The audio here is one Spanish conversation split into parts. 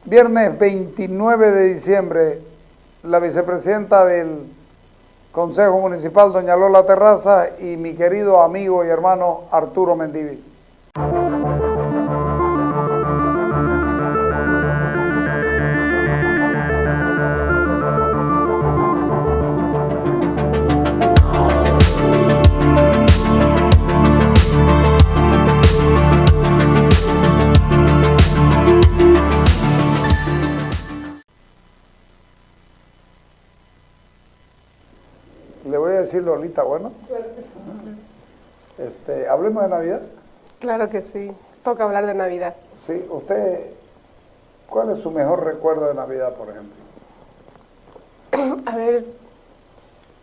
Viernes 29 de diciembre, la vicepresidenta del Consejo Municipal, doña Lola Terraza, y mi querido amigo y hermano Arturo Mendívil. Le voy a decir, Lolita, bueno, hablemos de Navidad. Claro que sí, toca hablar de Navidad. Sí, usted, ¿cuál es su mejor recuerdo de Navidad, por ejemplo? A ver,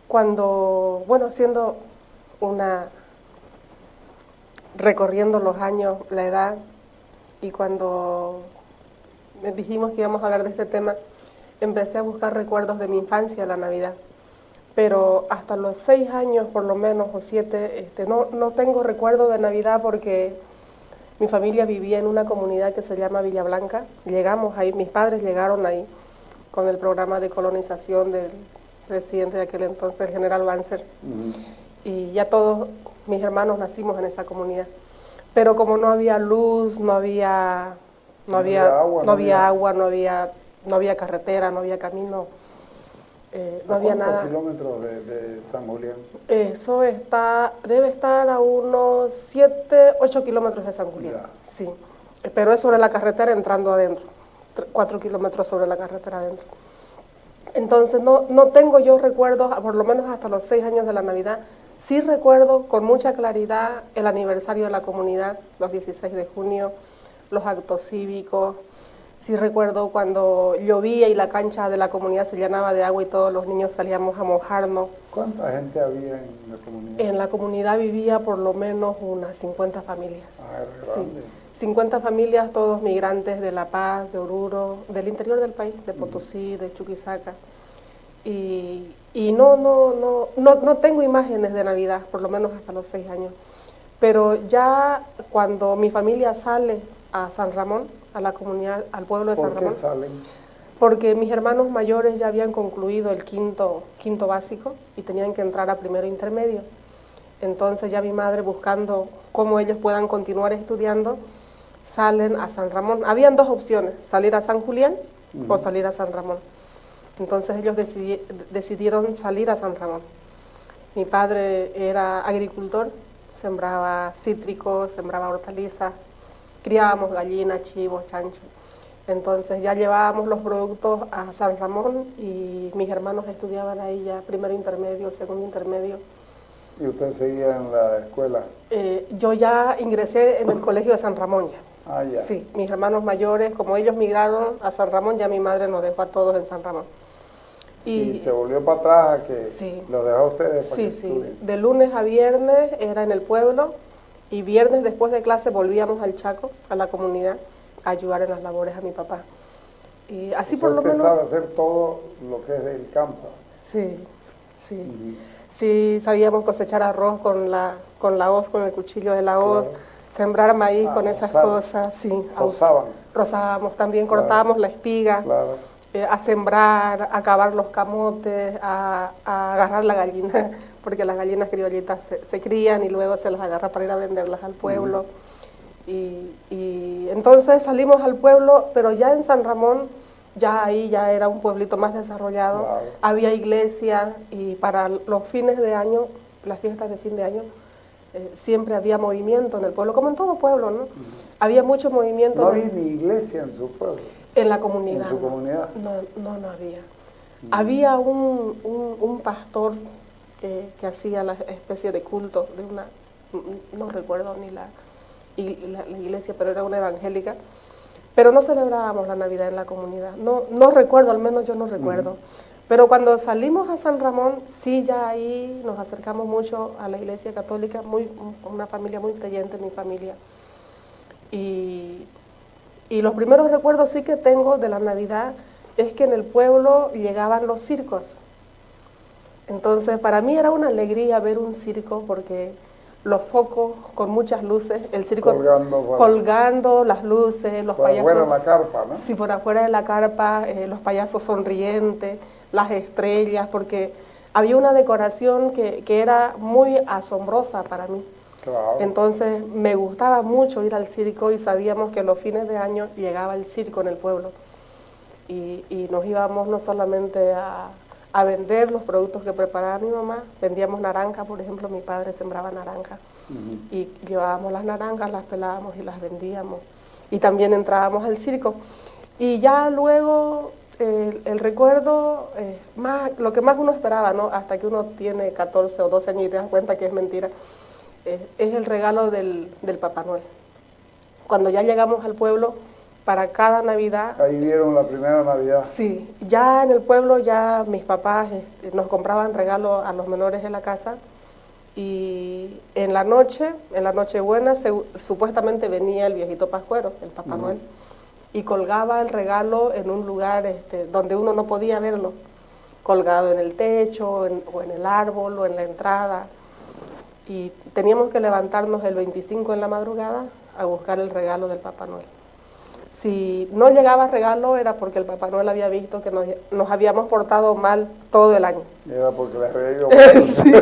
cuando, siendo recorriendo los años, la edad, y cuando dijimos que íbamos a hablar de este tema, empecé a buscar recuerdos de mi infancia, la Navidad. Pero hasta los 6 años, por lo menos, o 7, no tengo recuerdo de Navidad porque mi familia vivía en una comunidad que se llama Villa Blanca. Llegamos ahí, mis padres llegaron ahí con el programa de colonización del presidente de aquel entonces, el general Banzer. Y ya todos mis hermanos nacimos en esa comunidad. Pero como no había luz, no había agua, no había carretera, no había camino, no había nada. ¿Cuántos kilómetros de San Julián? Eso debe estar a unos 7, 8 kilómetros de San Julián. Ya. Sí, pero es sobre la carretera entrando adentro, 4 kilómetros sobre la carretera adentro. Entonces no tengo yo recuerdos, por lo menos hasta los 6 años de la Navidad. Sí recuerdo con mucha claridad el aniversario de la comunidad, los 16 de junio, los actos cívicos. Sí recuerdo cuando llovía y la cancha de la comunidad se llenaba de agua y todos los niños salíamos a mojarnos. ¿Cuánta gente había en la comunidad? En la comunidad vivía por lo menos unas 50 familias. Sí, 50 familias, todos migrantes de La Paz, de Oruro, del interior del país, de Potosí, de Chuquisaca. Y no tengo imágenes de Navidad, por lo menos hasta los 6 años. Pero ya cuando mi familia sale a San Ramón, a la comunidad, al pueblo de San Ramón. ¿Por qué salen? Porque mis hermanos mayores ya habían concluido el quinto básico y tenían que entrar a primero intermedio. Entonces ya mi madre, buscando cómo ellos puedan continuar estudiando, salen a San Ramón. Habían 2 opciones, salir a San Julián o salir a San Ramón. Entonces ellos decidieron salir a San Ramón. Mi padre era agricultor, sembraba cítricos, sembraba hortalizas, criábamos gallinas, chivos, chanchos. Entonces ya llevábamos los productos a San Ramón y mis hermanos estudiaban ahí ya primero intermedio, segundo intermedio. ¿Y usted seguía en la escuela? Yo ya ingresé en el colegio de San Ramón ya. Ah, ya. Sí, mis hermanos mayores, como ellos migraron a San Ramón, ya mi madre nos dejó a todos en San Ramón. ¿Y se volvió para atrás a que sí, lo dejó a ustedes para sí, que estudien? De lunes a viernes era en el pueblo y viernes después de clase volvíamos al Chaco, a la comunidad, a ayudar en las labores a mi papá. Y así por lo menos... ¿Usted sabe hacer todo lo que es del campo? Sí, sí. Sí, sabíamos cosechar arroz con la hoz, con el cuchillo de la hoz, sembrar maíz con esas cosas, sí. Rozábamos también, cortábamos la espiga, a sembrar, a cavar los camotes, a agarrar la gallina, porque las gallinas criollitas se crían y luego se las agarra para ir a venderlas al pueblo. Y entonces salimos al pueblo, pero ya en San Ramón, ya ahí ya era un pueblito más desarrollado, había iglesia y para los fines de año, las fiestas de fin de año, siempre había movimiento en el pueblo, como en todo pueblo, ¿no? Había mucho movimiento. ¿No había ni iglesia en su pueblo? En la comunidad. ¿En su comunidad? No había. Había un pastor que hacía la especie de culto de una, no recuerdo ni la iglesia, pero era una evangélica. Pero no celebrábamos la Navidad en la comunidad. No recuerdo, al menos yo no recuerdo. Pero cuando salimos a San Ramón, sí, ya ahí nos acercamos mucho a la iglesia católica, una familia muy creyente, mi familia. Y los primeros recuerdos sí que tengo de la Navidad es que en el pueblo llegaban los circos. Entonces, para mí era una alegría ver un circo porque los focos con muchas luces, el circo Colgando, colgando las luces, los por payasos. afuera de la carpa, ¿no? Sí, por afuera de la carpa, los payasos sonrientes, las estrellas, porque había una decoración que era muy asombrosa para mí. Claro. Entonces me gustaba mucho ir al circo y sabíamos que los fines de año llegaba el circo en el pueblo. Y nos íbamos no solamente a vender los productos que preparaba mi mamá, vendíamos naranja, por ejemplo, mi padre sembraba naranja, y llevábamos las naranjas, las pelábamos y las vendíamos. Y también entrábamos al circo. Y ya luego el recuerdo, lo que más uno esperaba, ¿no? Hasta que uno tiene 14 o 12 años y te das cuenta que es mentira, es el regalo del Papá Noel. Cuando ya llegamos al pueblo, para cada Navidad... Ahí vieron la primera Navidad. Sí, ya en el pueblo ya mis papás nos compraban regalos a los menores de la casa, y en la Nochebuena, supuestamente venía el viejito Pascuero, el Papá Noel, y colgaba el regalo en un lugar donde uno no podía verlo, colgado en el techo, o en el árbol, o en la entrada, y teníamos que levantarnos el 25 en la madrugada a buscar el regalo del Papá Noel. Si no llegaba regalo era porque el Papá Noel había visto que nos habíamos portado mal todo el año. Era porque les había ido mal. Sí,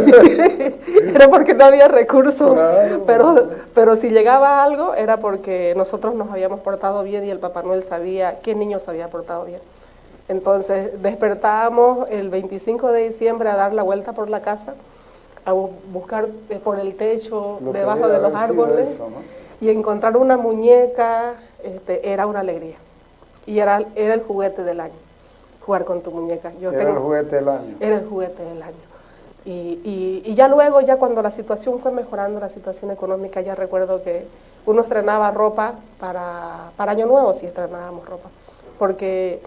era porque no había recursos, Claro. pero si llegaba algo era porque nosotros nos habíamos portado bien y el Papá Noel sabía qué niño se había portado bien. Entonces despertábamos el 25 de diciembre a dar la vuelta por la casa, a buscar por el techo, debajo de los árboles, eso, ¿no? Y encontrar una muñeca. Era una alegría, y era el juguete del año, jugar con tu muñeca. Era el juguete del año. Era el juguete del año. Y ya luego, ya cuando la situación fue mejorando, la situación económica, ya recuerdo que uno estrenaba ropa para Año Nuevo, si estrenábamos ropa, porque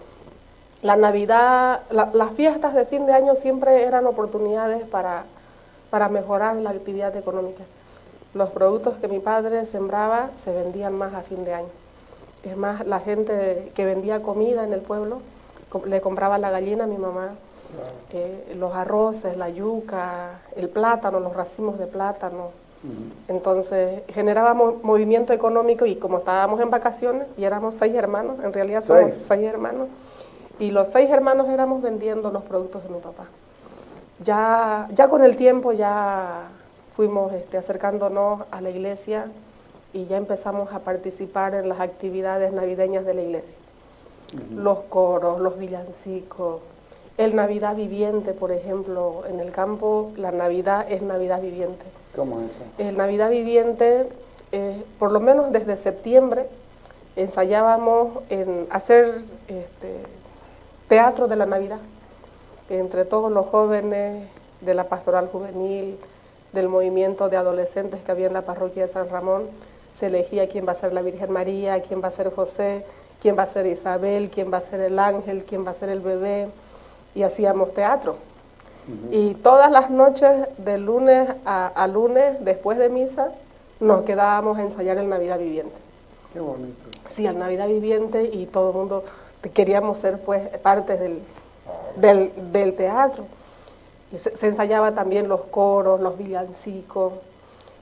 la Navidad, las fiestas de fin de año siempre eran oportunidades para mejorar la actividad económica. Los productos que mi padre sembraba se vendían más a fin de año. Es más, la gente que vendía comida en el pueblo le compraba la gallina a mi mamá, los arroces, la yuca, el plátano, los racimos de plátano. Entonces generábamos movimiento económico, y como estábamos en vacaciones y éramos 6 hermanos, en realidad somos 6 hermanos, y los 6 hermanos éramos vendiendo los productos de mi papá. Ya con el tiempo ya fuimos acercándonos a la iglesia, y ya empezamos a participar en las actividades navideñas de la iglesia. Los coros, los villancicos, el Navidad viviente, por ejemplo, en el campo la Navidad es Navidad viviente. ¿Cómo es eso? El Navidad viviente, por lo menos desde septiembre, ensayábamos en hacer teatro de la Navidad, entre todos los jóvenes de la pastoral juvenil, del movimiento de adolescentes que había en la parroquia de San Ramón. Se elegía quién va a ser la Virgen María, quién va a ser José, quién va a ser Isabel, quién va a ser el ángel, quién va a ser el bebé, y hacíamos teatro. Y todas las noches, de lunes a lunes, después de misa, nos quedábamos a ensayar el Navidad Viviente. Qué bonito. Sí, el Navidad Viviente, y todo el mundo queríamos ser pues partes del teatro. Y se ensayaba también los coros, los villancicos.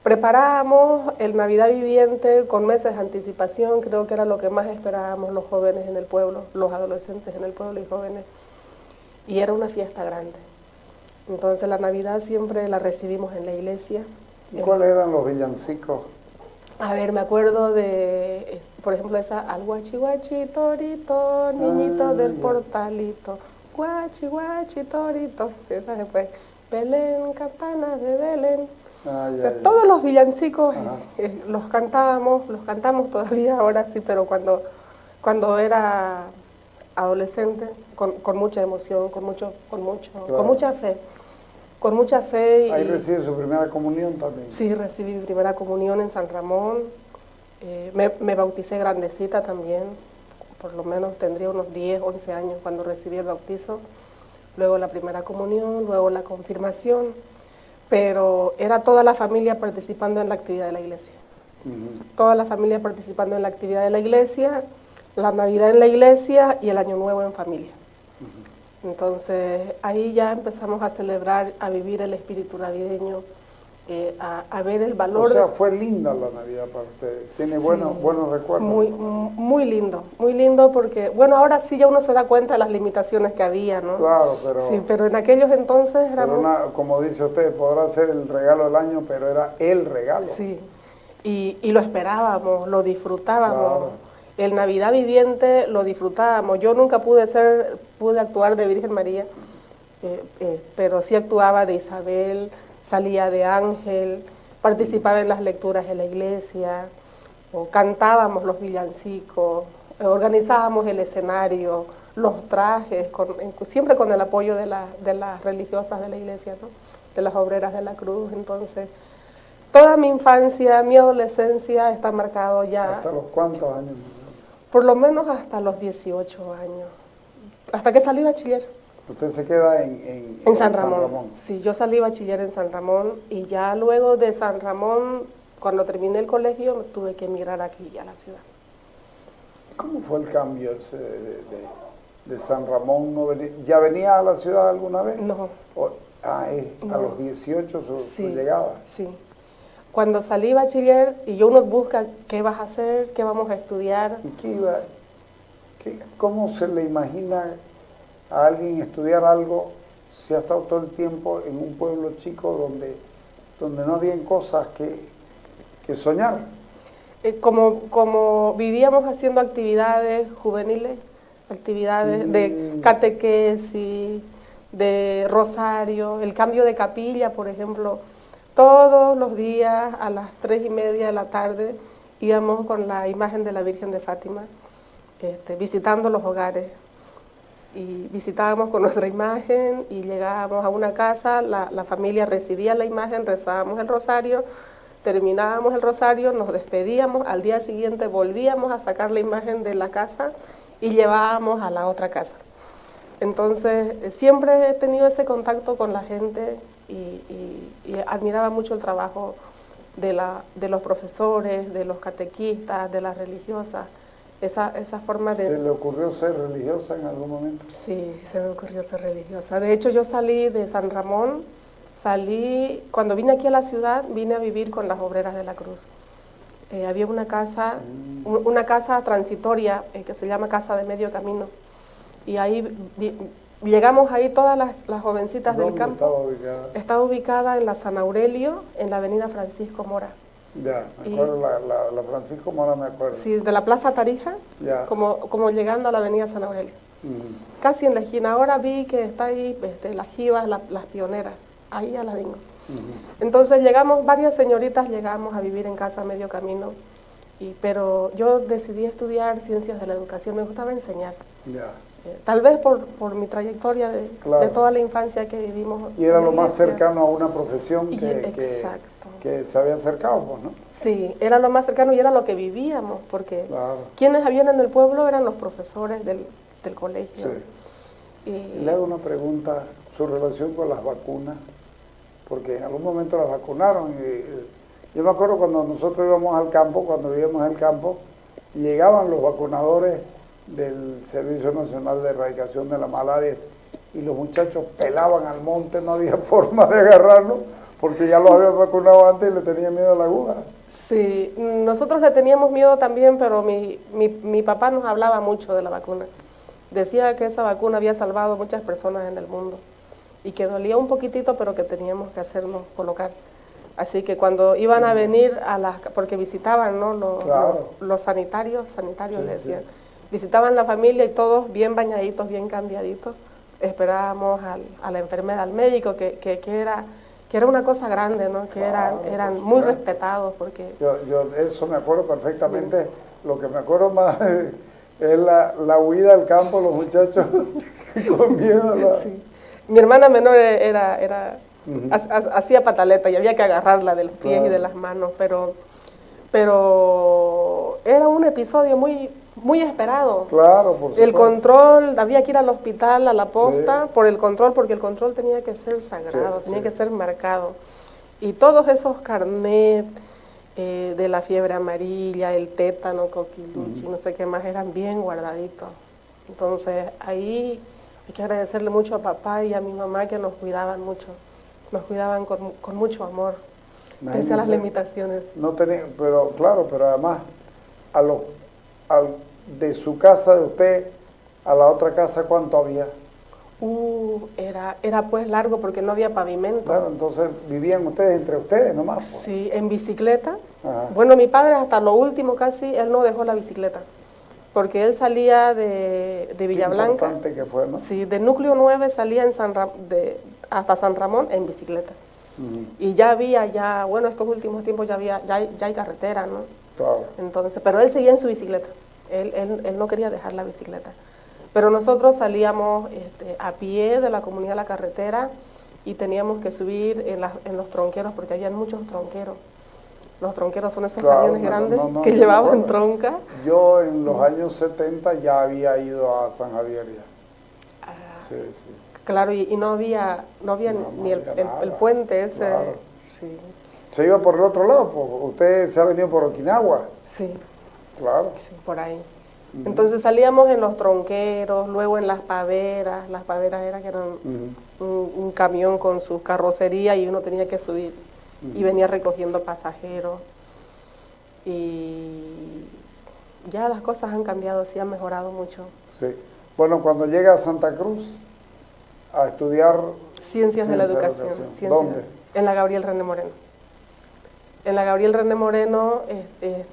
Preparábamos el Navidad Viviente con meses de anticipación, creo que era lo que más esperábamos los jóvenes en el pueblo, los adolescentes en el pueblo y jóvenes. Y era una fiesta grande. Entonces la Navidad siempre la recibimos en la iglesia. ¿Y cuáles eran los villancicos? A ver, me acuerdo de, por ejemplo, esa al guachi guachi torito, niñito del portalito, guachi guachi torito, esa después, Belén, campanas de Belén. Todos los villancicos los cantamos todavía ahora sí, pero cuando era adolescente, con mucha emoción, con mucha fe. Con mucha fe. ¿Ahí recibe su primera comunión también? Sí, recibí mi primera comunión en San Ramón. Me bauticé grandecita también, por lo menos tendría unos 10, 11 años cuando recibí el bautizo. Luego la primera comunión, luego la confirmación. Pero era toda la familia participando en la actividad de la iglesia. Toda la familia participando en la actividad de la iglesia, la Navidad en la iglesia y el Año Nuevo en familia. Entonces ahí ya empezamos a celebrar, a vivir el espíritu navideño, a ver el valor. O sea, fue linda la Navidad para usted. Tiene Sí, buenos recuerdos. Muy lindo porque, bueno, ahora sí ya uno se da cuenta de las limitaciones que había, ¿no? Claro, pero... Sí, pero en aquellos entonces era Pero como dice usted, podrá ser el regalo del año, pero era el regalo. Sí, y lo esperábamos, lo disfrutábamos. Claro. El Navidad viviente lo disfrutábamos. Yo nunca pude actuar de Virgen María, pero sí actuaba de Isabel, salía de ángel, participaba en las lecturas de la iglesia, o cantábamos los villancicos, organizábamos el escenario, los trajes, siempre con el apoyo de las religiosas de la iglesia, ¿no? De las obreras de la cruz. Entonces, toda mi infancia, mi adolescencia está marcado ya. ¿Hasta los cuántos años? Por lo menos hasta los 18 años, hasta que salí bachiller. ¿Usted se queda en San Ramón? Sí, yo salí bachiller en San Ramón y ya luego de San Ramón, cuando terminé el colegio, tuve que emigrar aquí a la ciudad. ¿Cómo fue el cambio ese de San Ramón? ¿Ya venía a la ciudad alguna vez? No. A los 18 sí, su llegada. Sí. Cuando salí bachiller y uno busca qué vas a hacer, qué vamos a estudiar. ¿Y cómo se le imagina a alguien estudiar algo si ha estado todo el tiempo en un pueblo chico donde no habían cosas que soñar? Como vivíamos haciendo actividades juveniles, actividades de catequesis, de rosario, el cambio de capilla, por ejemplo, todos los días a las 3:30 de la tarde íbamos con la imagen de la Virgen de Fátima, visitando los hogares. Y visitábamos con nuestra imagen y llegábamos a una casa, la familia recibía la imagen, rezábamos el rosario, terminábamos el rosario, nos despedíamos, al día siguiente volvíamos a sacar la imagen de la casa y llevábamos a la otra casa. Entonces, siempre he tenido ese contacto con la gente y admiraba mucho el trabajo de los profesores, de los catequistas, de las religiosas. Esa forma de... ¿Se le ocurrió ser religiosa en algún momento? Sí, se me ocurrió ser religiosa. De hecho, yo salí de San Ramón, cuando vine aquí a la ciudad, vine a vivir con las obreras de la cruz. Había una casa transitoria que se llama Casa de Medio Camino. Y ahí llegamos ahí todas las jovencitas del campo. ¿Dónde estaba ubicada? Estaba ubicada en la San Aurelio, en la avenida Francisco Mora. Ya, me acuerdo, la Francisco Mora me acuerdo. Sí, de la Plaza Tarija, ya. Como llegando a la avenida San Aurelio. Casi en la esquina. Ahora vi que está ahí las jivas, las pioneras, ahí a la dingo. Entonces varias señoritas llegamos a vivir en Casa Medio Camino, pero yo decidí estudiar Ciencias de la Educación, me gustaba enseñar. Ya. Tal vez por mi trayectoria de toda la infancia que vivimos. Y era lo más cercano a una profesión Exacto. que se había acercado, pues, ¿no? Sí, era lo más cercano y era lo que vivíamos, porque quienes habían en el pueblo eran los profesores del colegio. Sí. Y le hago una pregunta, su relación con las vacunas, porque en algún momento las vacunaron. Yo me acuerdo cuando nosotros íbamos al campo, cuando vivíamos en el campo, llegaban los vacunadores del Servicio Nacional de Erradicación de la Malaria y los muchachos pelaban al monte, no había forma de agarrarlo porque ya los habían vacunado antes y le tenían miedo a la aguja. Sí, nosotros le teníamos miedo también, pero mi papá nos hablaba mucho de la vacuna. Decía que esa vacuna había salvado a muchas personas en el mundo y que dolía un poquitito, pero que teníamos que hacernos colocar. Así que cuando iban a venir porque visitaban, ¿no? Los sanitarios le decían. Sí. Visitaban la familia y todos bien bañaditos, bien cambiaditos. Esperábamos a la enfermera, al médico, que era una cosa grande, ¿no? Que eran muy respetados. Porque yo eso me acuerdo perfectamente. Sí. Lo que me acuerdo más es la huida al campo, los muchachos con miedo. Sí. Mi hermana menor hacía pataleta y había que agarrarla de los pies y de las manos, pero era un episodio muy, muy esperado. Claro, por supuesto. El control, había que ir al hospital, a la posta, por el control, porque el control tenía que ser sagrado, tenía que ser marcado. Y todos esos carnets de la fiebre amarilla, el tétano, coquiluchi, no sé qué más, eran bien guardaditos. Entonces, ahí hay que agradecerle mucho a papá y a mi mamá que nos cuidaban mucho, nos cuidaban con mucho amor. pese a las limitaciones. No tenía, pero claro, pero además, de su casa de usted a la otra casa, ¿cuánto había? Era pues largo porque no había pavimento. Claro, entonces vivían ustedes entre ustedes nomás. Pues. Sí, en bicicleta. Ajá. Bueno, mi padre hasta lo último casi, él no dejó la bicicleta, porque él salía de Villablanca. Importante que fue, ¿no? Sí, de Núcleo 9 salía hasta San Ramón en bicicleta. Y ya había, bueno, estos últimos tiempos ya hay carretera, ¿no? Claro. Entonces, pero él seguía en su bicicleta, él no quería dejar la bicicleta. Pero nosotros salíamos a pie de la comunidad a la carretera y teníamos que subir en los tronqueros, porque había muchos tronqueros. Los tronqueros son esos camiones grandes que llevaban tronca. Yo en los años 70 ya había ido a San Javier ya. Sí, sí. Claro, y no había ni el puente ese. Claro. Sí. ¿Se iba por el otro lado? Pues usted se ha venido por Okinawa. Sí. Claro. Sí, por ahí. Entonces salíamos en los tronqueros, luego en las paveras era que eran un camión con su carrocería y uno tenía que subir y venía recogiendo pasajeros. Y ya las cosas han cambiado, sí han mejorado mucho. Sí. Bueno, cuando llega a Santa Cruz a estudiar Ciencias de la Educación. ¿Dónde? En la Gabriel René Moreno. En la Gabriel René Moreno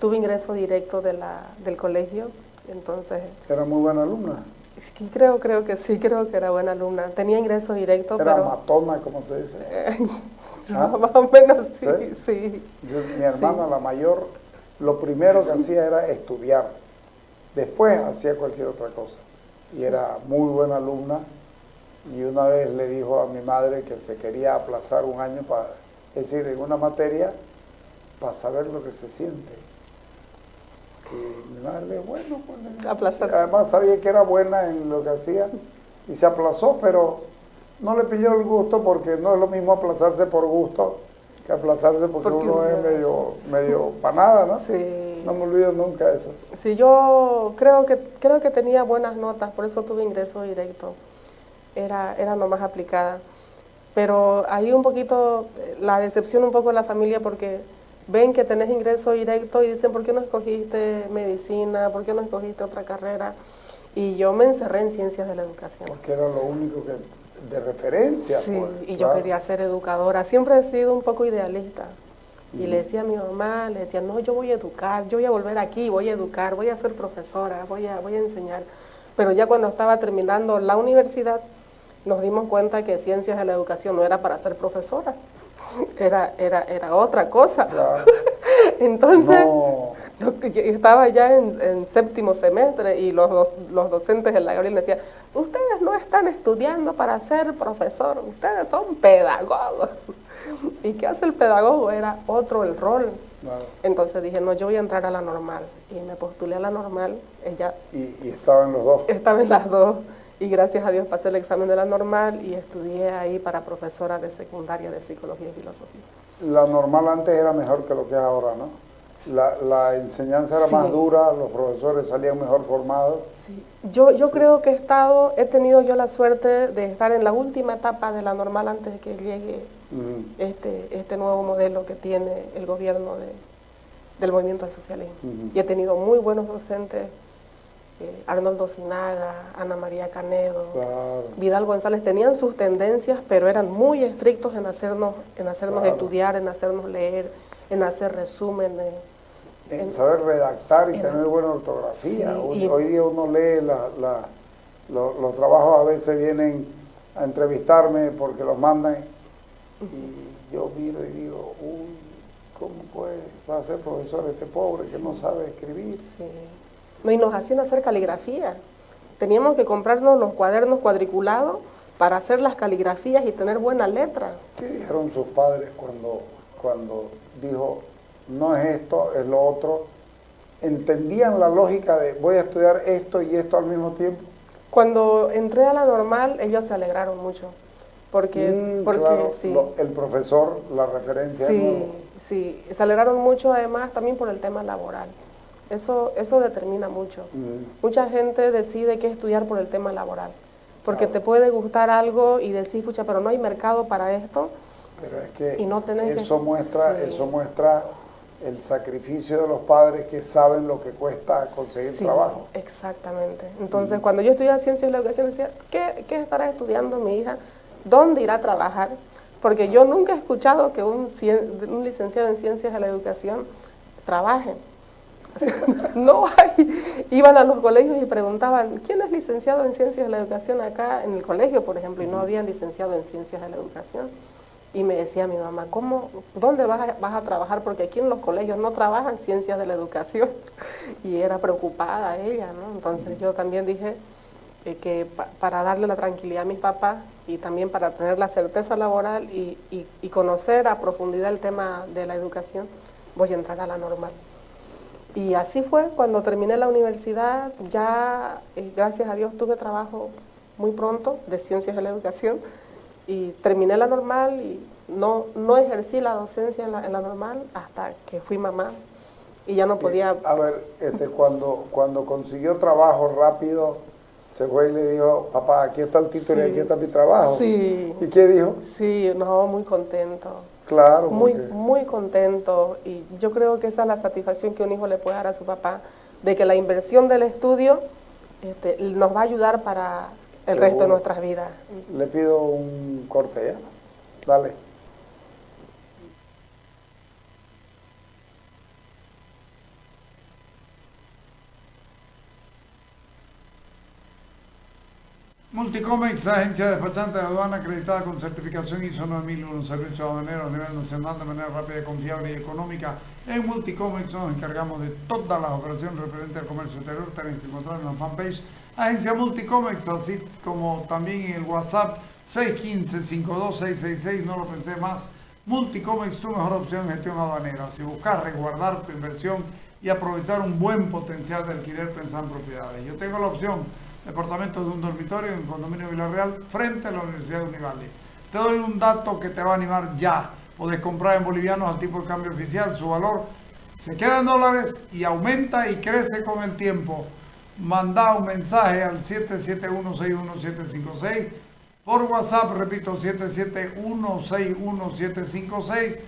tuve ingreso directo del colegio. Entonces, ¿era muy buena alumna? Sí, creo que era buena alumna. Tenía ingreso directo, ¿Era pero... matona, como se dice? Más o menos, sí. Mi hermana, la mayor, lo primero que hacía era estudiar. Después hacía cualquier otra cosa. Y era muy buena alumna. Y una vez le dijo a mi madre que se quería aplazar un año, es decir, en una materia, para saber lo que se siente. Y mi madre le dijo, bueno, pues, aplazarse. Además sabía que era buena en lo que hacía y se aplazó, pero no le pilló el gusto porque no es lo mismo aplazarse por gusto que aplazarse porque uno es medio panada, ¿no? Sí. No me olvido nunca eso. Sí, yo creo que tenía buenas notas, por eso tuve ingreso directo. Era nomás aplicada. Pero ahí un poquito, la decepción un poco de la familia porque ven que tenés ingreso directo y dicen, ¿por qué no escogiste medicina? ¿Por qué no escogiste otra carrera? Y yo me encerré en Ciencias de la Educación. Porque era lo único de referencia. Sí, pues, y yo quería ser educadora. Siempre he sido un poco idealista. Y le decía a mi mamá, le decía, no, yo voy a educar, yo voy a volver aquí, voy a educar, voy a ser profesora, voy a enseñar. Pero ya cuando estaba terminando la universidad, nos dimos cuenta que Ciencias de la Educación no era para ser profesora. Era otra cosa. Claro. Entonces, estaba ya en séptimo semestre y los docentes de la Gabriel me decían, ustedes no están estudiando para ser profesor, ustedes son pedagogos. ¿Y qué hace el pedagogo? Era otro el rol. Claro. Entonces dije, no, yo voy a entrar a la normal. Y me postulé a la normal. ¿Y estaban los dos? Estaba en las dos. Y gracias a Dios pasé el examen de la normal y estudié ahí para profesora de secundaria de Psicología y Filosofía. La normal antes era mejor que lo que es ahora, ¿no? La enseñanza era más dura, los profesores salían mejor formados. Sí. Yo creo que he tenido yo la suerte de estar en la última etapa de la normal antes de que llegue este nuevo modelo que tiene el gobierno del movimiento al socialismo. Y he tenido muy buenos docentes. Arnoldo Sinaga, Ana María Canedo, Vidal González, tenían sus tendencias, pero eran muy estrictos en hacernos estudiar, en hacernos leer, en hacer resúmenes. En saber redactar y tener buena ortografía. Sí, hoy día uno lee los trabajos, a veces vienen a entrevistarme porque los mandan y yo miro y digo, uy, ¿cómo va a ser profesor este pobre que no sabe escribir? Sí. No, y nos hacían hacer caligrafía. Teníamos que comprarnos los cuadernos cuadriculados para hacer las caligrafías y tener buena letra. ¿Qué dijeron sus padres cuando dijo, no es esto, es lo otro? ¿Entendían la lógica de voy a estudiar esto y esto al mismo tiempo? Cuando entré a la normal, ellos se alegraron mucho. Porque claro, sí. El profesor, la referencia. Sí, se alegraron mucho además también por el tema laboral. Eso determina mucho. Mucha gente decide qué estudiar por el tema laboral, porque te puede gustar algo y decir, pucha, pero no hay mercado para esto, Pero es que y no tenés eso que, muestra, sí. eso muestra el sacrificio de los padres que saben lo que cuesta conseguir Sí, trabajo. exactamente. Entonces, cuando yo estudiaba ciencias de la educación, decía, ¿qué estará estudiando mi hija? ¿Dónde irá a trabajar? Porque yo nunca he escuchado que un licenciado en ciencias de la educación trabaje. O sea, no hay. Iban a los colegios y preguntaban, ¿quién es licenciado en ciencias de la educación acá en el colegio, por ejemplo? Y no había licenciado en ciencias de la educación. Y me decía mi mamá, ¿dónde vas a trabajar? Porque aquí en los colegios no trabajan ciencias de la educación. Y era preocupada ella, ¿no? Entonces yo también dije que para darle la tranquilidad a mis papás y también para tener la certeza laboral y conocer a profundidad el tema de la educación, voy a entrar a la normal. Y así fue, cuando terminé la universidad, ya gracias a Dios tuve trabajo muy pronto de ciencias de la educación y terminé la normal y no ejercí la docencia en la normal hasta que fui mamá y ya no podía... A ver, cuando consiguió trabajo rápido, se fue y le dijo, papá, aquí está el título y aquí está mi trabajo. Sí. ¿Y qué dijo? Sí, no, muy contento. Claro. Muy contento, y yo creo que esa es la satisfacción que un hijo le puede dar a su papá, de que la inversión del estudio nos va a ayudar para el resto de nuestras vidas. Le pido un corte, ¿ya? Dale. Multicomex, agencia despachante de aduana acreditada con certificación ISO 9001, servicio aduanero a nivel nacional de manera rápida, confiable y económica. En Multicomex nos encargamos de todas las operaciones referentes al comercio exterior. Tienen que encontrar en la fanpage Agencia Multicomex, así como también en el WhatsApp 615-52666, no lo pensé más. Multicomex, tu mejor opción en gestión aduanera. Si buscas resguardar tu inversión y aprovechar un buen potencial de alquiler, pensar en propiedades. Yo tengo la opción departamento de un dormitorio en el condominio Villarreal frente a la Universidad de Univalle. Te doy un dato que te va a animar ya. Podés comprar en bolivianos al tipo de cambio oficial. Su valor se queda en dólares y aumenta y crece con el tiempo. Manda un mensaje al 771-61756. Por WhatsApp, repito, 771-61756.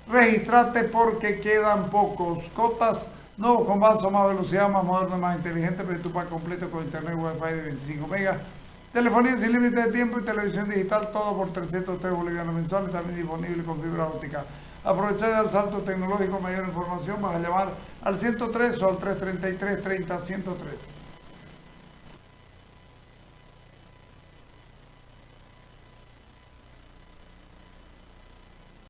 Registrate porque quedan pocos. Cotas nuevos con vaso, más velocidad, más moderno, más inteligente, pero tu pack completo con internet wifi de 25 megas. Telefonía sin límite de tiempo y televisión digital, todo por 303 bolivianos mensuales, también disponible con fibra óptica. Aprovechar el salto tecnológico, mayor información, vas a llamar al 103 o al 333-30-103.